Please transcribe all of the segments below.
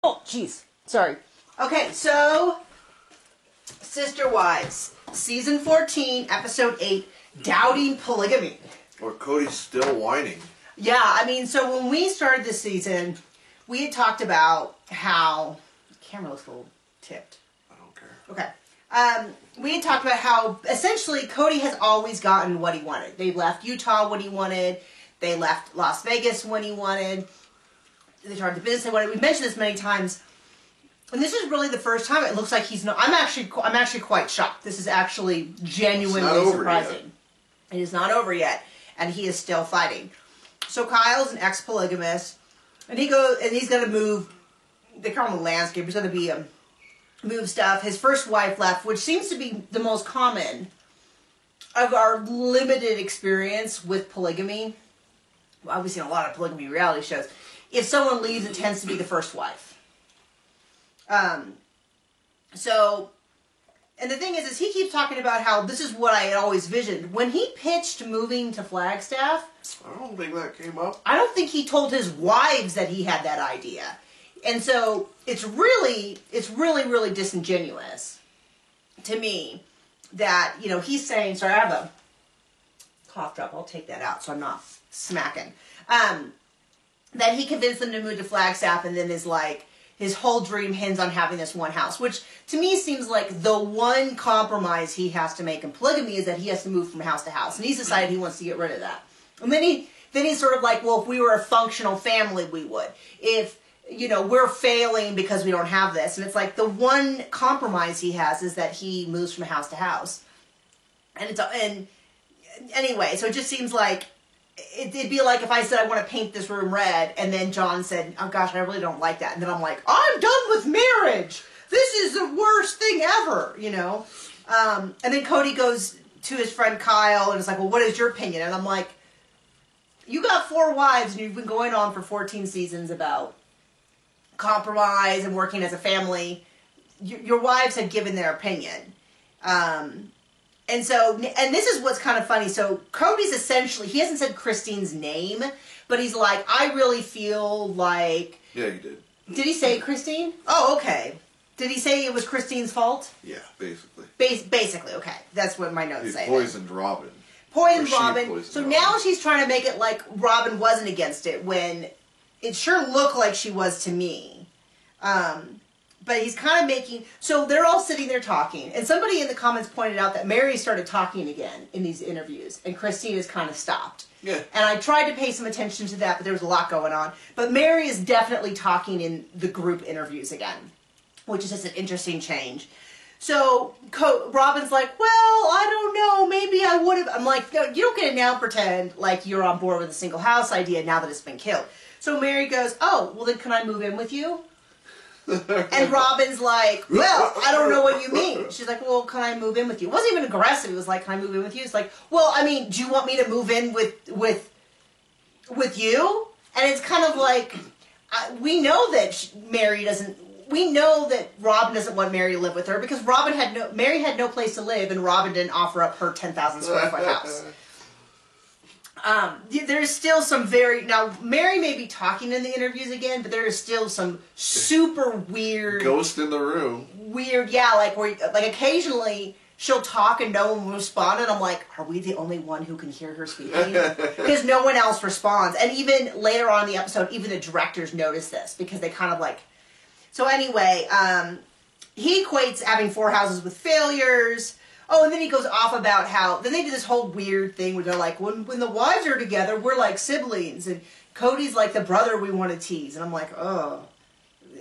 Oh, jeez. Sorry. Okay, so Sister Wives, season 14, episode 8, Doubting Polygamy. Or Cody's still whining. Yeah, I mean, so when we started this season, we had talked about how... The camera looks a little tipped. I don't care. Okay. We had talked about how, essentially, Cody has always gotten what he wanted. They left Utah when he wanted. They left Las Vegas when he wanted. They started the business they wanted. We've mentioned this many times. And this is really the first time it looks like he's not... I'm actually quite shocked. This is actually genuinely surprising. It is not over yet. And he is still fighting. So Kyle's an ex-polygamist. And he's going to move... They call him a landscaper. He's going to be... move stuff. His first wife left, which seems to be the most common of our limited experience with polygamy. Well, we've seen a lot of polygamy reality shows. If someone leaves, it tends to be the first wife. And the thing is he keeps talking about how this is what I had always visioned. When he pitched moving to Flagstaff, I don't think that came up. I don't think he told his wives that he had that idea. And so it's really, really disingenuous to me that, you know, he's saying, sorry, I have a cough drop. I'll take that out so I'm not smacking. That he convinced them to move to Flagstaff and then is like, his whole dream hinges on having this one house, which to me seems like the one compromise he has to make in polygamy is that he has to move from house to house. And he's decided he wants to get rid of that. And then he's sort of like, well, if we were a functional family, we would. If, you know, we're failing because we don't have this. And it's like the one compromise he has is that he moves from house to house. And anyway, so it just seems like it'd be like if I said I want to paint this room red, and then John said, oh gosh, I really don't like that. And then I'm like, I'm done with marriage. This is the worst thing ever, you know. And then Cody goes to his friend Kyle and is like, well, what is your opinion? And I'm like, you got 4 wives and you've been going on for 14 seasons about compromise and working as a family. Your wives had given their opinion. And this is what's kind of funny. So Cody's essentially, he hasn't said Christine's name, but he's like, I really feel like... Yeah, he did. Did he say Christine? Oh, okay. Did he say it was Christine's fault? Yeah, basically. Basically, okay. That's what my notes say. He poisoned Robin. Poisoned Robin. So now she's trying to make it like Robin wasn't against it when it sure looked like she was to me. But he's kind of making... So they're all sitting there talking. And somebody in the comments pointed out that Mary started talking again in these interviews. And Christine has kind of stopped. Yeah. And I tried to pay some attention to that, but there was a lot going on. But Mary is definitely talking in the group interviews again. Which is just an interesting change. So Robin's like, well, I don't know. Maybe I would have... I'm like, no, you don't get to now pretend like you're on board with the single house idea now that it's been killed. So Mary goes, oh, well then can I move in with you? And Robin's like, well, I don't know what you mean. She's like, well, can I move in with you? It wasn't even aggressive. It was like, can I move in with you? It's like, well, I mean, do you want me to move in with you? And it's kind of like, we know that Mary doesn't, we know that Robin doesn't want Mary to live with her because Mary had no place to live and Robin didn't offer up her 10,000 square foot house. There's still some now Mary may be talking in the interviews again, but there is still some super weird... Ghost in the room. Weird, yeah, like occasionally she'll talk and no one will respond, and I'm like, are we the only one who can hear her speaking? Because no one else responds. And even later on in the episode, even the directors notice this, because they kind of like... So anyway, he equates having 4 houses with failures... Oh, and then he goes off about how... Then they do this whole weird thing where they're like, when the wives are together, we're like siblings. And Cody's like the brother we want to tease. And I'm like, oh.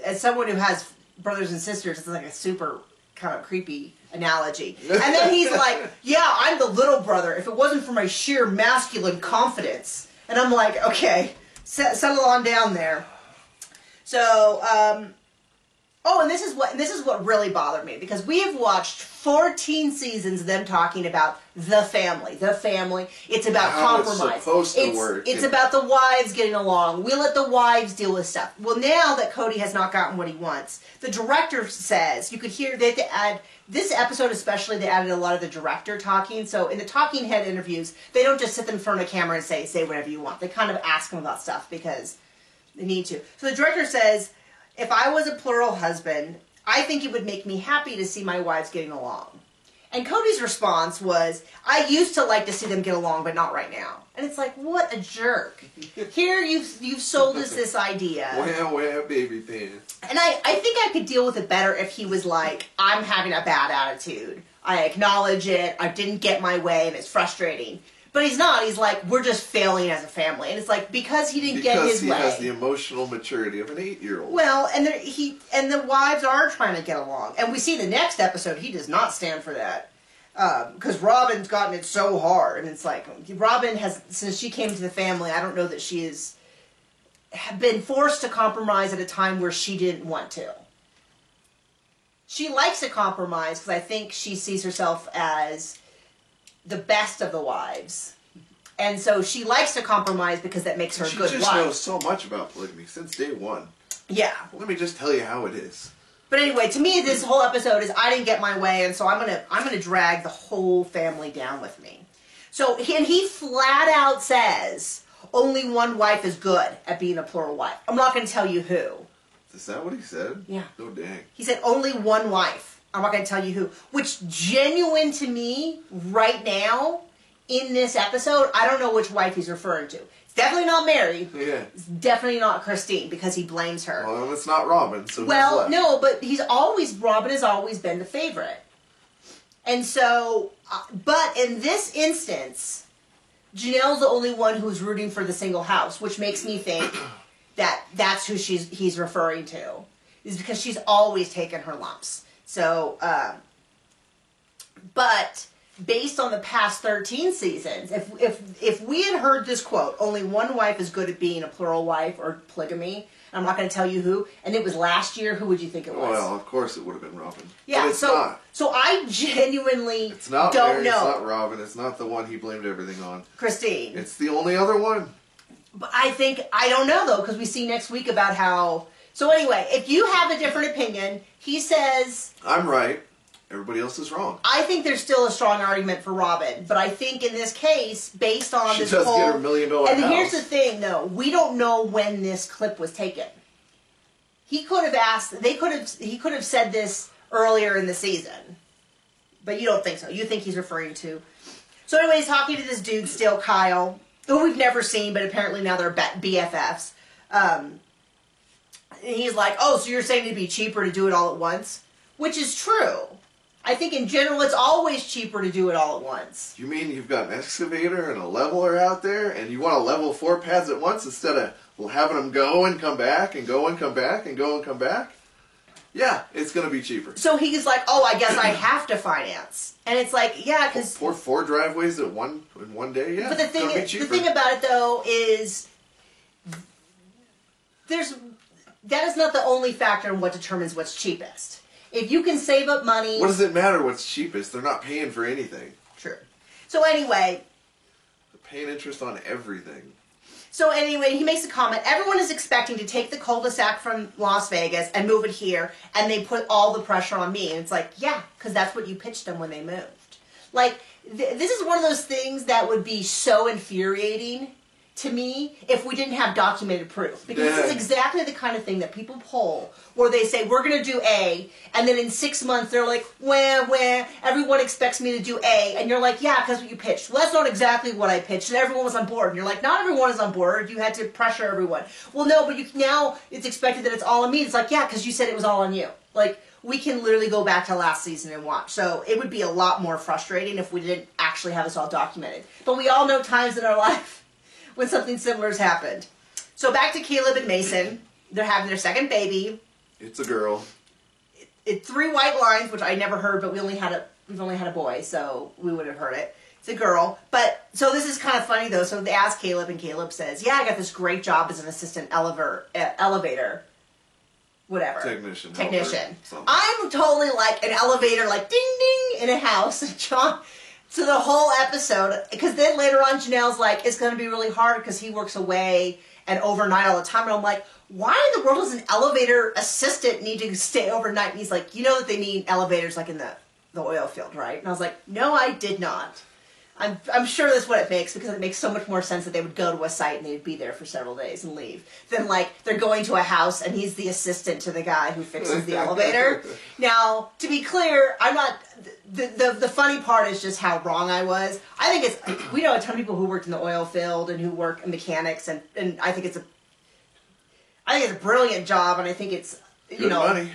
As someone who has brothers and sisters, it's like a super kind of creepy analogy. And then he's like, yeah, I'm the little brother if it wasn't for my sheer masculine confidence. And I'm like, okay, settle on down there. So, oh, and this is what really bothered me, because we have watched 14 seasons of them talking about the family. It's about compromise. It's supposed to work. It's about the wives getting along. We let the wives deal with stuff. Well, now that Cody has not gotten what he wants, the director says, you could hear, they had to add, this episode especially, they added a lot of the director talking. So in the talking head interviews, they don't just sit in front of a camera and say whatever you want. They kind of ask them about stuff because they need to. So the director says, if I was a plural husband, I think it would make me happy to see my wives getting along. And Cody's response was, I used to like to see them get along, but not right now. And it's like, what a jerk. Here you've sold us this idea. Wham, baby pants. And I think I could deal with it better if he was like, I'm having a bad attitude. I acknowledge it. I didn't get my way, and it's frustrating. But he's not. He's like, we're just failing as a family. And it's like, because he didn't get his way. Because he has the emotional maturity of an 8-year-old. Well, and the wives are trying to get along. And we see the next episode, he does not stand for that. Because Robin's gotten it so hard. And it's like, Robin has, since she came to the family, I don't know that she has been forced to compromise at a time where she didn't want to. She likes to compromise because I think she sees herself as the best of the wives. And so she likes to compromise because that makes her a good wife. She just knows so much about polygamy since day one. Yeah. Let me just tell you how it is. But anyway, to me, this whole episode is I didn't get my way, and so I'm gonna drag the whole family down with me. So, and he flat out says only one wife is good at being a plural wife. I'm not gonna tell you who. Is that what he said? Yeah. Oh, dang. He said only one wife. I'm not gonna tell you who. Which, genuine to me, right now, in this episode, I don't know which wife he's referring to. It's definitely not Mary. Yeah. It's definitely not Christine, because he blames her. Well, it's not Robin, so well, who's left? no, but Robin has always been the favorite. And so, but in this instance, Janelle's the only one who's rooting for the single house, which makes me think that that's who he's referring to, is because she's always taken her lumps. So, but based on the past 13 seasons, if we had heard this quote, only one wife is good at being a plural wife or polygamy, and I'm not going to tell you who, and it was last year, who would you think it was? Well, of course it would have been Robin. Yeah, but it's not. So I genuinely It's not don't Mary, know. It's not Robin. It's not the one he blamed everything on. Christine. It's the only other one. But I don't know, though, because we see next week about how... So anyway, if you have a different opinion, he says... I'm right. Everybody else is wrong. I think there's still a strong argument for Robin, but I think in this case, based on this whole... She does get her $1 million house. And here's the thing, though. We don't know when this clip was taken. He could have asked... He could have said this earlier in the season. But you don't think so. You think he's referring to... So anyway, he's talking to this dude still, Kyle, who we've never seen, but apparently now they're BFFs. And he's like, oh, so you're saying it'd be cheaper to do it all at once? Which is true. I think in general it's always cheaper to do it all at once. You mean you've got an excavator and a leveler out there, and you want to level 4 pads at once instead of having them go and come back and go and come back and go and come back? Yeah, it's going to be cheaper. So he's like, oh, I guess I have to finance. And it's like, yeah, because... Pour 4 driveways in one day, yeah. But the thing about it, though, is that is not the only factor in what determines what's cheapest. If you can save up money... What does it matter what's cheapest? They're not paying for anything. True. So anyway... They're paying interest on everything. So anyway, he makes a comment. Everyone is expecting to take the cul-de-sac from Las Vegas and move it here, and they put all the pressure on me. And it's like, yeah, because that's what you pitched them when they moved. Like, this is one of those things that would be so infuriating to me if we didn't have documented proof. Because this is exactly the kind of thing that people pull, where they say, we're going to do A, and then in 6 months they're like, wah, everyone expects me to do A, and you're like, yeah, because what you pitched. Well, that's not exactly what I pitched, and everyone was on board. And you're like, not everyone is on board, you had to pressure everyone. Well, no, but now it's expected that it's all on me. It's like, yeah, because you said it was all on you. Like, we can literally go back to last season and watch. So it would be a lot more frustrating if we didn't actually have this all documented. But we all know times in our life when something similar has happened. So back to Caleb and Mason. They're having their second baby. It's a girl. It's 3 white lines, which I never heard, but we've only had a boy, so we would have heard it. It's a girl. But, so this is kind of funny, though. So they ask Caleb, and Caleb says, yeah, I got this great job as an assistant elevator. Whatever. Technician. I'm totally like an elevator, like ding ding in a house. John, so the whole episode, because then later on Janelle's like, it's going to be really hard because he works away and overnight all the time. And I'm like, why in the world does an elevator assistant need to stay overnight? And he's like, you know that they need elevators like in the oil field, right? And I was like, no, I did not. I'm sure that's what it makes, because it makes so much more sense that they would go to a site and they'd be there for several days and leave than like they're going to a house and he's the assistant to the guy who fixes the elevator. Now, to be clear, I'm not. The funny part is just how wrong I was. I think it's, we know a ton of people who worked in the oil field and who work in mechanics, and I think it's a brilliant job, and I think it's, Good money.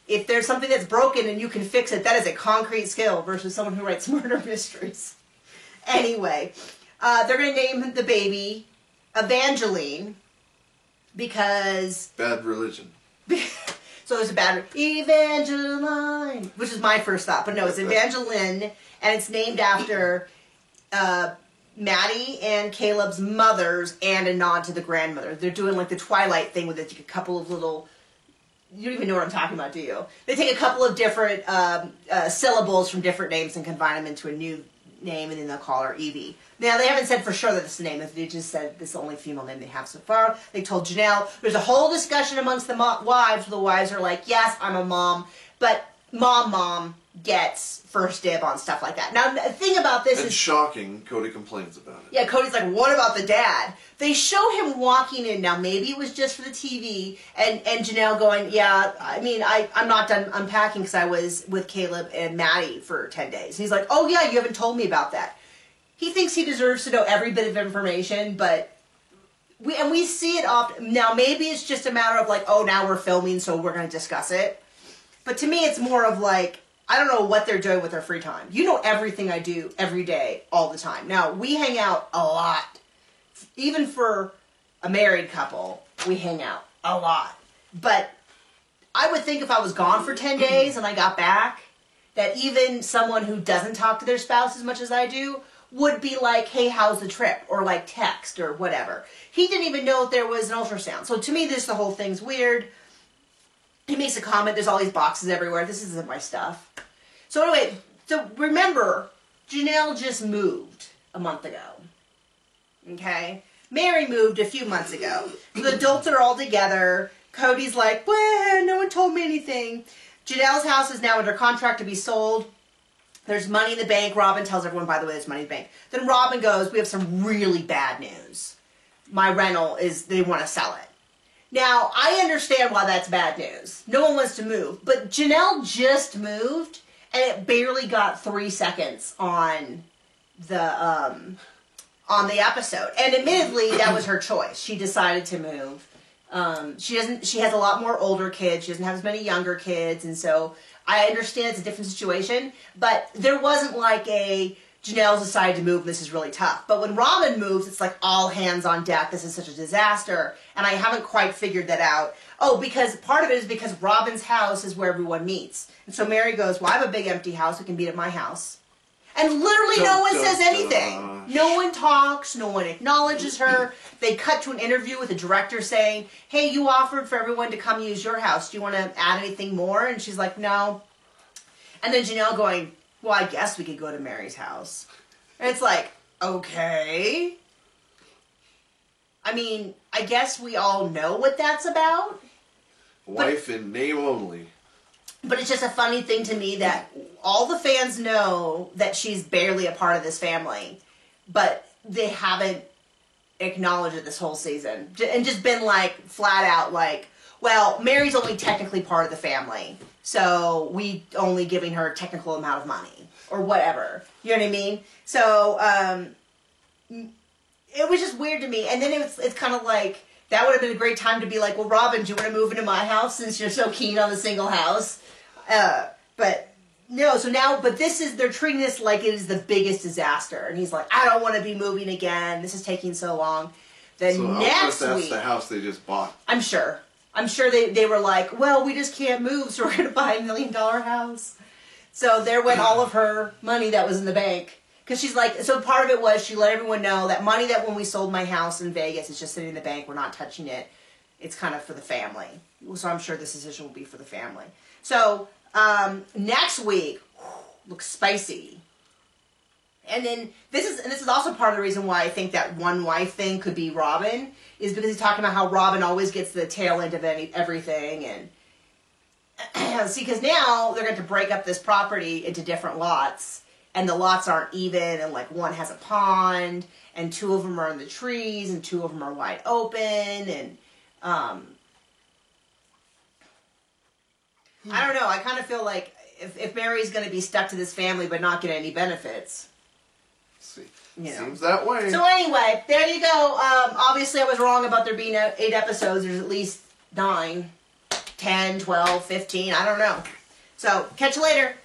If there's something that's broken and you can fix it, that is a concrete skill versus someone who writes murder mysteries. Anyway, they're going to name the baby Evangeline because... Bad religion. So there's a bad... Evangeline, which is my first thought. But no, it's Evangeline, and it's named after Maddie and Caleb's mothers and a nod to the grandmother. They're doing like the Twilight thing with a couple of little... You don't even know what I'm talking about, do you? They take a couple of different syllables from different names and combine them into a new name, and then they'll call her Evie. Now, they haven't said for sure that this is the name. They just said this is the only female name they have so far. They told Janelle. There's a whole discussion amongst the wives. The wives are like, yes, I'm a mom, but mom gets first dib on stuff like that. Now, the thing about this is... shocking, Cody complains about it. Yeah, Cody's like, what about the dad? They show him walking in. Now, maybe it was just for the TV, and Janelle going, yeah, I mean, I'm not done unpacking because I was with Caleb and Maddie for 10 days. And he's like, oh, yeah, you haven't told me about that. He thinks he deserves to know every bit of information, but we see it often. Now, maybe it's just a matter of like, oh, now we're filming, so we're going to discuss it. But to me, it's more of like, I don't know what they're doing with their free time. You know everything I do every day, all the time. Now, we hang out a lot. Even for a married couple, we hang out a lot. But I would think if I was gone for 10 days and I got back, that even someone who doesn't talk to their spouse as much as I do would be like, hey, how's the trip? Or like text or whatever. He didn't even know if there was an ultrasound. So to me, the whole thing's weird. He makes a comment, there's all these boxes everywhere. This isn't my stuff. So anyway, so remember, Janelle just moved a month ago. Okay? Mary moved a few months ago. The adults are all together. Cody's like, well, no one told me anything. Janelle's house is now under contract to be sold. There's money in the bank. Robin tells everyone, by the way, there's money in the bank. Then Robin goes, we have some really bad news. My rental is, they want to sell it. Now, I understand why that's bad news. No one wants to move. But Janelle just moved, and it barely got 3 seconds on the episode. And admittedly, that was her choice. She decided to move. She has a lot more older kids. She doesn't have as many younger kids. And so I understand it's a different situation. But there wasn't like a... Janelle decided to move, and this is really tough. But when Robin moves, it's like all hands on deck. This is such a disaster. And I haven't quite figured that out. Oh, because part of it is because Robin's house is where everyone meets. And so Mary goes, well, I have a big empty house. We can meet at my house. And literally no one says anything. No one talks. No one acknowledges her. They cut to an interview with the director saying, hey, you offered for everyone to come use your house. Do you want to add anything more? And she's like, no. And then Janelle going, well, I guess we could go to Mary's house. And it's like, okay. I mean, I guess we all know what that's about. Wife in name only. But it's just a funny thing to me that all the fans know that she's barely a part of this family. But they haven't acknowledged it this whole season. And just been like, flat out like, well, Mary's only technically part of the family. So we only giving her a technical amount of money. Or whatever. You know what I mean? So, it was just weird to me. And then it's kind of like, that would have been a great time to be like, well, Robin, do you want to move into my house since you're so keen on the single house? But no, so now, but they're treating this like it is the biggest disaster. And he's like, I don't want to be moving again. This is taking so long. Then so next that's week. the house they just bought. I'm sure they were like, well, we just can't move, so we're going to buy $1 million house. So there went all of her money that was in the bank. Because she's like, so part of it was she let everyone know that money that when we sold my house in Vegas is just sitting in the bank. We're not touching it. It's kind of for the family. So I'm sure this decision will be for the family. So next week, looks spicy. And then this is also part of the reason why I think that one wife thing could be Robin, is because he's talking about how Robin always gets the tail end of everything. And see, because now they're going to break up this property into different lots. and the lots aren't even, and like one has a pond, and two of them are in the trees, and two of them are wide open, and I don't know. I kind of feel like if Mary's going to be stuck to this family but not get any benefits. See, You know. seems that way. So anyway, there you go. Obviously, I was wrong about there being 8 episodes. There's at least 9, 10, 12, 15. I don't know. So, catch you later.